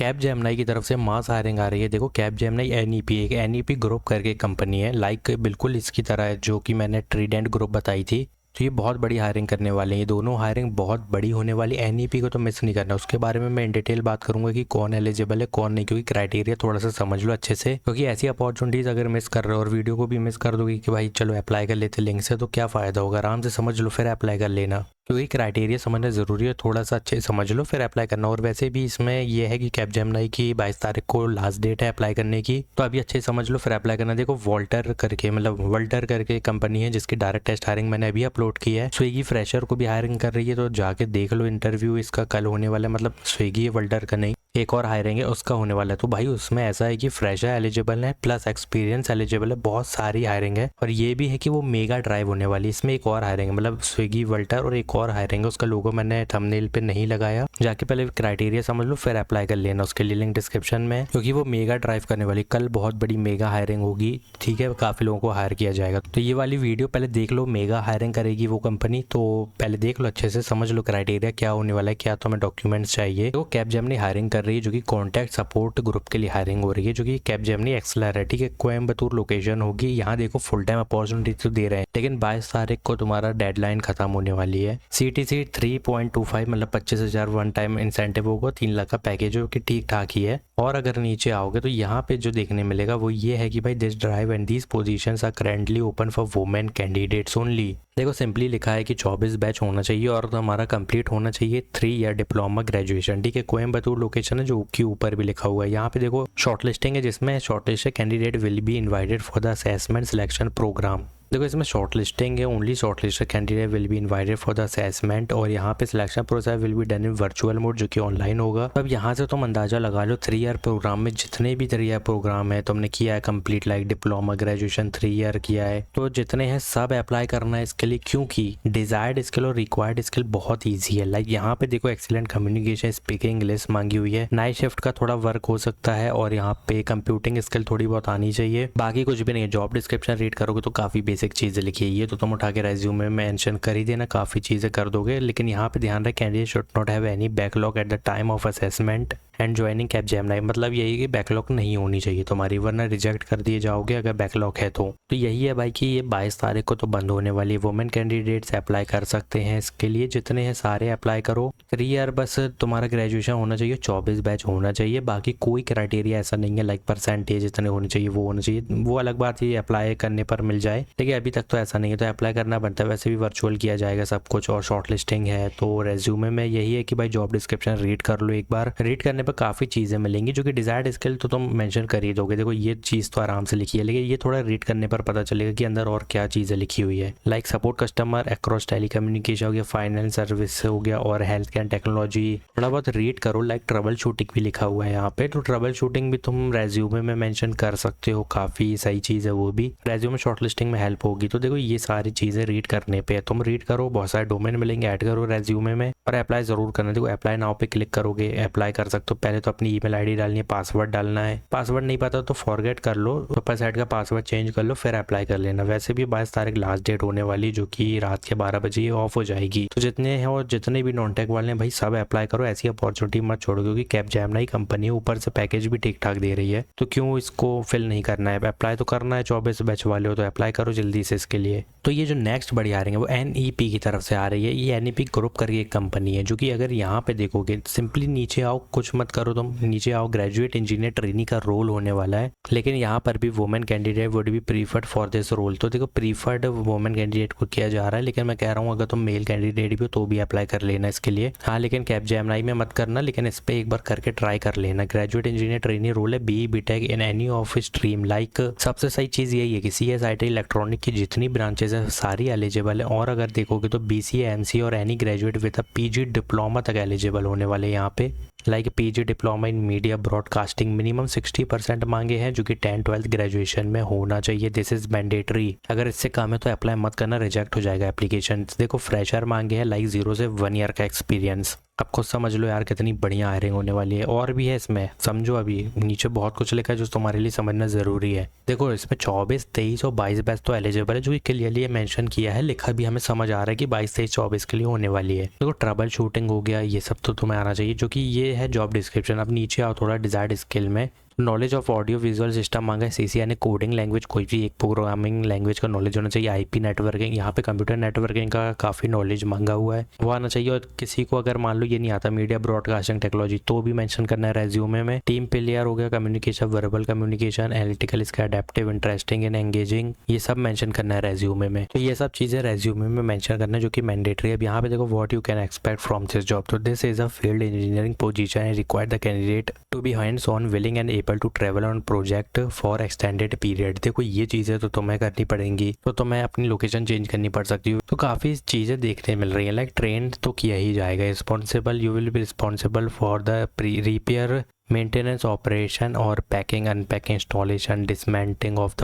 Cap Gemini की तरफ से मास हायरिंग आ रही है। देखो कैप जेमिनी एनईपी एक एनईपी ग्रुप करके कंपनी है, लाइक बिल्कुल इसकी तरह है जो कि मैंने ट्रीडेंट ग्रुप बताई थी। तो ये बहुत बड़ी हायरिंग करने वाले हैं, ये दोनों हायरिंग बहुत बड़ी होने वाली। एनईपी को तो मिस नहीं करना, उसके बारे में मैं इन डिटेल बात करूंगा कि कौन एलिजिबल है कौन नहीं, क्योंकि क्राइटेरिया थोड़ा सा समझ लो अच्छे से, क्योंकि ऐसी अपॉर्चुनिटीज़ अगर मिस कर रहे हो और वीडियो को भी मिस कर दोगे कि भाई चलो अप्लाई कर लेते लिंक से, तो क्या फ़ायदा होगा। आराम से समझ लो फिर अप्लाई कर लेना, क्योंकि क्राइटेरिया समझना ज़रूरी है, थोड़ा सा अच्छे से समझ लो फिर अप्लाई करना। और वैसे भी इसमें यह है कि कैप जेमिनी की 22 तारीख को लास्ट डेट है अप्लाई करने की, तो अभी अच्छे से समझ लो फिर अप्लाई करना। देखो वोल्टर करके मतलब वोल्टर करके कंपनी है जिसकी डायरेक्ट टेस्ट हायरिंग मैंने अभी अपलोड की है। स्विगी फ्रेशर को भी हायरिंग कर रही है, तो जाके देख लो इंटरव्यू इसका कल होने वाला है। मतलब स्विगी वोल्टर का नहीं, एक और हायरिंग है उसका होने वाला है। तो भाई उसमें ऐसा है कि फ्रेशर एलिजिबल है प्लस एक्सपीरियंस एलिजिबल है, बहुत सारी हायरिंग है। और ये भी है कि वो मेगा ड्राइव होने वाली है, इसमें एक और हायरिंग है, मतलब स्विगी वोल्टर और एक और हायरिंग है। उसका लोगो मैंने थंबनेल पे नहीं लगाया, जाके पहले क्राइटेरिया समझ लो फिर अप्लाई कर लेना, उसके लिए लिंक डिस्क्रिप्शन में, क्योंकि वो मेगा ड्राइव करने वाली कल बहुत बड़ी मेगा हायरिंग होगी। ठीक है, काफ़ी लोगों को हायर किया जाएगा। तो ये वाली वीडियो पहले देख लो, मेगा हायरिंग करेगी वो कंपनी, तो पहले देख लो अच्छे से, समझ लो क्राइटेरिया क्या होने वाला है, क्या तुम्हें डॉक्यूमेंट्स चाहिए। तो कैप जेमिनी हायरिंग कर रही है जो कि कॉन्टैक्ट सपोर्ट ग्रुप के लिए हायरिंग हो रही है, जो कि कैप जेमिनी एक्सलर है। ठीक है, कोयम्बतूर लोकेशन होगी। यहाँ देखो फुल टाइम अपॉर्चुनिटी तो दे रहे हैं, लेकिन 22 तारीख को तुम्हारा डेडलाइन खत्म होने वाली है। CTC 3.25 मतलब 25,000 वन टाइम इंसेंटिव होगा, 3 लाख का पैकेज हो कि ठीक ठाक ही है। और अगर नीचे आओगे तो यहाँ पे जो देखने मिलेगा वो ये है कि भाई this drive and these positions are currently open for women candidates only. देखो सिंपली लिखा है कि 24 बैच होना चाहिए और हमारा कंप्लीट होना चाहिए 3 ईयर डिप्लोमा ग्रेजुएशन। ठीक है, कोयम्बतूर लोकेशन है जो के ऊपर भी लिखा हुआ है। यहाँ पे देखो शॉर्टलिस्टिंग है, जिसमें shortlisted candidate will be invited for the assessment selection programme. देखो इसमें शॉर्ट लिस्टिंग है, only short listed candidate will be invited for the assessment. और यहाँ पे selection process will be done in virtual mode, जो कि ऑनलाइन होगा। अब यहाँ से तुम अंदाजा लगा लो 3 ईयर प्रोग्राम में जितने भी 3 ईयर प्रोग्राम है तुमने किया है complete, like diploma graduation 3 year किया है, तो जितने हैं सब अप्लाई करना है इसके लिए, क्योंकि डिजायर्ड स्किल और रिक्वायर्ड स्किल बहुत ईजी है। लाइक यहाँ पे देखो एक्सीलेंट कम्युनिकेशन स्पीकिंग इंग्लिश मांगी हुई है, नाइट शिफ्ट का थोड़ा वर्क हो सकता है, और यहाँ पे कंप्यूटिंग स्किल थोड़ी बहुत आनी चाहिए, बाकी कुछ भी नहीं है। जॉब डिस्क्रिप्शन रीड करोगे तो काफी बेसिक चीजें लिखी है, ये तो तुम उठा के रेज्यूमे में मेंशन कर ही देना, काफी चीजें कर दोगे। लेकिन यहाँ पे ध्यान रहे candidate should not have any backlog at the time of assessment and joining cap Gemini. मतलब यही कि बैकलॉग नहीं होनी चाहिए तुम्हारी, वरना रिजेक्ट कर दिए जाओगे अगर बैकलॉग है तो। यही है भाई कि ये 22 तारीख को तो बंद होने वाली है। वुमेन कैंडिडेट्स अप्लाई कर सकते हैं इसके लिए, जितने हैं सारे अप्लाई करो। 3 ईयर बस तुम्हारा ग्रेजुएशन होना चाहिए, 24 बैच होना चाहिए, बाकी कोई क्राइटेरिया ऐसा नहीं है लाइक परसेंटेज इतने होने चाहिए वो होना चाहिए, वो अलग बात ये अप्लाई करने पर मिल जाए। लेकिन अभी तक तो ऐसा नहीं है, तो अप्लाई करना पड़ता है। वैसे भी वर्चुअल किया जाएगा सब कुछ और शॉर्ट लिस्टिंग है। तो रेज्यूमे में यही है कि भाई जॉब डिस्क्रिप्शन रीड कर लो एक बार, रीड करने पर काफ़ी चीज़ें मिलेंगी, जो कि डिजायर्ड स्किल तो तुम मेंशन कर ही दोगे। देखो ये चीज़ तो आराम से लिखी है, लेकिन ये थोड़ा रीड करने पर पता चलेगा कि अंदर और क्या चीज़ें लिखी हुई है। Like support customer across telecommunication हो गया, फाइनेंस सर्विस हो गया, और हेल्थ केयर टेक्नोलॉजी थोड़ा बहुत रीड करो। लाइक ट्रबल शूटिंग भी लिखा हुआ है यहाँ पे, तो ट्रबल शूटिंग भी तुम रेज्यूमे में मेंशन कर सकते हो, काफ़ी सही चीज़ है, वो भी रेज्यूमे शॉर्ट लिस्टिंग में हेल्प होगी। तो देखो ये सारी चीज़ें रीड करने पे तुम रीड करो, बहुत सारे डोमेन मिलेंगे, ऐड करो रेज्यूमे में और अप्लाई ज़रूर करना। देखो अप्लाई नाउ पे क्लिक करोगे अप्लाई कर सकते हो। पहले तो अपनी ईमेल आईडी डालनी है, पासवर्ड डालना है, पासवर्ड नहीं पता तो फॉरगेट कर लो, ऊपर साइड का पासवर्ड चेंज कर लो, फिर अप्लाई कर लेना। वैसे भी 22 तारीख लास्ट डेट होने वाली, जो कि रात के 12 बजे ऑफ हो जाएगी। तो जितने हैं और जितने भी नॉन टेक वाले हैं भाई सब अप्लाई करो, ऐसी अपॉर्चुनिटी मत छोड़ो, क्योंकि कैप जेमिनी कंपनी है, ऊपर से पैकेज भी ठीक ठाक दे रही है, तो क्यों इसको फिल नहीं करना है, अप्लाई तो करना है। 24 बैच वाले हो तो अप्लाई करो जल्दी से इसके लिए। तो ये जो नेक्स्ट बड़ी आ रही है वो NEP की तरफ से आ रही है। ये NEP ग्रुप करके एक कंपनी है, जो कि अगर यहाँ पे देखोगे सिंपली नीचे आओ, कुछ मत करो तुम, नीचे आओ, ग्रेजुएट इंजीनियर ट्रेनी का रोल होने वाला है, लेकिन यहाँ पर भी women candidate would be preferred for this role. तो देखो प्रीफर्ड वुमेन कैंडिडेट को किया जा रहा है, लेकिन मैं कह रहा हूँ अगर तुम मेल कैंडिडेट भी हो तो भी अप्लाई कर लेना इसके लिए। हाँ लेकिन कैप जेमिनी में मत करना, लेकिन इस पर एक बार करके ट्राई कर लेना। ग्रेजुएट इंजीनियर ट्रेनी रोल है, BE BTech in any of stream. Like सबसे सही चीज़ यही है कि CSIT इलेक्ट्रॉनिक की जितनी ब्रांचेज है सारी एलिजिबल है, और अगर देखोगे तो BCA MCA और any graduate with a PG diploma तक एलिजिबल होने वाले यहाँ पे। Like PG diploma in media broadcasting minimum 60% मांगे हैं, जो कि 10-12 ग्रेजुएशन में होना चाहिए, दिस इज मैंडेटरी। अगर इससे कम है तो अप्लाई मत करना, रिजेक्ट हो जाएगा एप्लीकेशन। देखो फ्रेशर मांगे हैं, लाइक 0 से 1 ईयर का एक्सपीरियंस। अब खुद समझ लो यार कितनी बढ़िया हायरिंग होने वाली है। और भी है इसमें, समझो अभी नीचे बहुत कुछ लिखा है जो तुम्हारे लिए समझना ज़रूरी है। देखो इसमें 24, 23 और 22 बैच तो एलिजिबल है, जो क्लियरली मेंशन किया है, लिखा भी हमें समझ आ रहा है कि 22, 23, 24 के लिए होने वाली है। देखो ट्रबल शूटिंग हो गया, ये सब तो तुम्हें आना चाहिए, जो कि ये है जॉब डिस्क्रिप्शन। अब नीचे आओ थोड़ा डिजायर्ड स्किल में, knowledge of audio visual system मांगा है, सीसी यानी कोडिंग लैंग्वेज, कोई भी एक प्रोग्रामिंग लैंग्वेज का नॉलेज होना चाहिए। आईपी नेटवर्किंग, यहाँ पे कंप्यूटर नेटवर्किंग का काफ़ी नॉलेज मांगा हुआ है, वो आना चाहिए। और किसी को अगर मान लो ये नहीं आता मीडिया ब्रॉडकास्टिंग टेक्नोलॉजी, तो भी मेंशन करना है रेज्यूमे में। टीम प्लेयर हो गया, communication, verbal communication, analytical skill, adaptive, interesting and engaging, ये सब मेंशन करना है रेज्यूमे में। तो ये सब चीज़ें रेज्यूमे में मेंशन करना है, जो कि मैंडेटरी है। अब यहाँ पे देखो what you can expect from this job, तो this is a field engineering position and require the candidate to be hands on, willing and able to travel on project for extended period. देखो ये चीज़ें तो तुम्हें करनी पड़ेंगी, तो तुम्हें अपनी लोकेशन चेंज करनी पड़ सकती है। तो काफ़ी चीज़ें देखने मिल रही हैं। लाइक ट्रेंड तो किया ही जाएगा। Responsible, you will be responsible for the repair, maintenance, operation और packing, unpacking, installation, dismantling of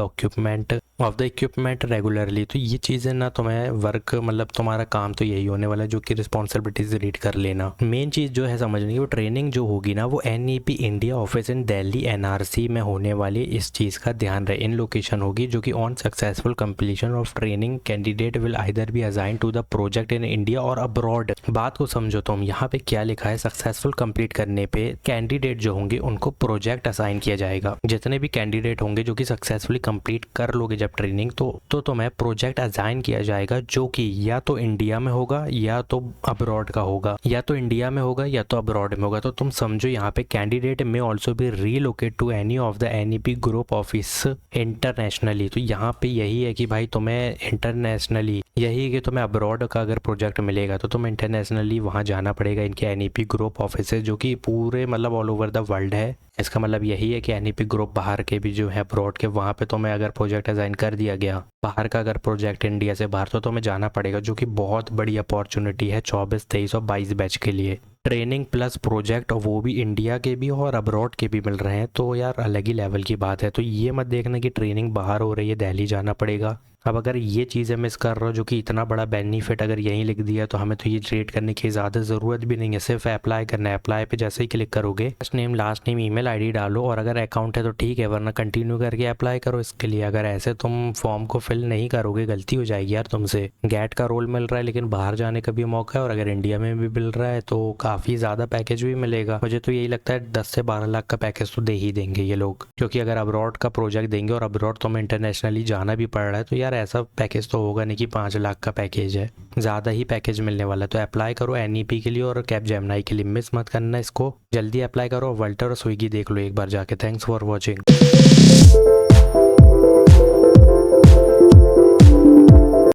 the equipment regularly. तो ये चीज़ें ना तुम्हें वर्क, मतलब तुम्हारा काम तो यही होने वाला है, जो कि रिस्पॉन्सिबिलिटीज रीड कर लेना। मेन चीज़ जो है समझने की, वो ट्रेनिंग जो होगी ना, वो NEP India office in Delhi NRC में होने वाली, इस चीज़ का ध्यान रहे। इन लोकेशन होगी, जो कि on successful completion of training candidate will either be assign to the project in India और अब्रॉड। बात को समझो तुम, यहाँ पे क्या लिखा है, सक्सेसफुल कंप्लीट करने पे कैंडिडेट जो होंगे उनको प्रोजेक्ट असाइन किया जाएगा। जितने भी कैंडिडेट होंगे जो कि सक्सेसफुली कंप्लीट कर लोगे जब ट्रेनिंग, तो तुम्हें प्रोजेक्ट असाइन किया जाएगा, जो कि या तो इंडिया में होगा या तो अब्रॉड का होगा, या तो इंडिया में होगा या तो अब्रॉड में होगा। तो तुम समझो यहाँ पे कैंडिडेट में ऑल्सो भी relocate to any of the NEP group office internationally. तो यहाँ पे यही है कि भाई तुम्हें इंटरनेशनली, यही है कि तुम्हें अब्रॉड का अगर प्रोजेक्ट मिलेगा तो तुम्हें इंटरनेशनली वहाँ जाना पड़ेगा, इनके NEP ग्रुप ऑफिस जो कि पूरे मतलब ऑल ओवर द वर्ल्ड है। इसका मतलब यही है कि NEP ग्रुप बाहर के भी जो है अब्रॉड के, वहाँ पे तुम्हें अगर प्रोजेक्ट असाइन कर दिया गया बाहर का, अगर प्रोजेक्ट इंडिया से बाहर, तो तुम्हें जाना पड़ेगा, जो कि बहुत बड़ी अपॉर्चुनिटी है 24, 23 और 22 बैच के लिए। ट्रेनिंग प्लस प्रोजेक्ट, और वो भी इंडिया के भी और अब्रॉड के भी मिल रहे हैं, तो यार अलग ही लेवल की बात है। तो ये मत देखना कि ट्रेनिंग बाहर हो रही है, दिल्ली जाना पड़ेगा। अब अगर ये चीज़ें मिस कर रहे हो, जो कि इतना बड़ा बेनिफिट अगर यहीं लिख दिया, तो हमें तो ये रेट करने की ज़्यादा ज़रूरत भी नहीं है, सिर्फ अप्लाई करना है। अप्लाई पे जैसे ही क्लिक करोगे, first name, last name, email ID डालो, और अगर अकाउंट है तो ठीक है, वरना कंटिन्यू करके अप्लाई करो इसके लिए। अगर ऐसे तुम फॉर्म को फिल नहीं करोगे, गलती हो जाएगी यार तुमसे। गैट का रोल मिल रहा है, लेकिन बाहर जाने का भी मौका है, और अगर इंडिया में भी मिल रहा है तो काफ़ी ज़्यादा पैकेज भी मिलेगा। मुझे तो यही लगता है 10 से 12 लाख का पैकेज तो दे ही देंगे ये लोग, क्योंकि अगर अब्रॉड का प्रोजेक्ट देंगे और अब्रॉड तुम्हें इंटरनेशनली जाना भी पड़ रहा है, तो यार ऐसा पैकेज तो होगा नहीं कि 5 लाख का पैकेज है, ज़्यादा ही पैकेज मिलने वाला है। तो अप्लाई करो NEP के लिए और कैपजेमिनी के लिए, मिस मत करना इसको, जल्दी अप्लाई करो। वल्टर और स्विगी देख लो एक बार जाके। Thanks for watching.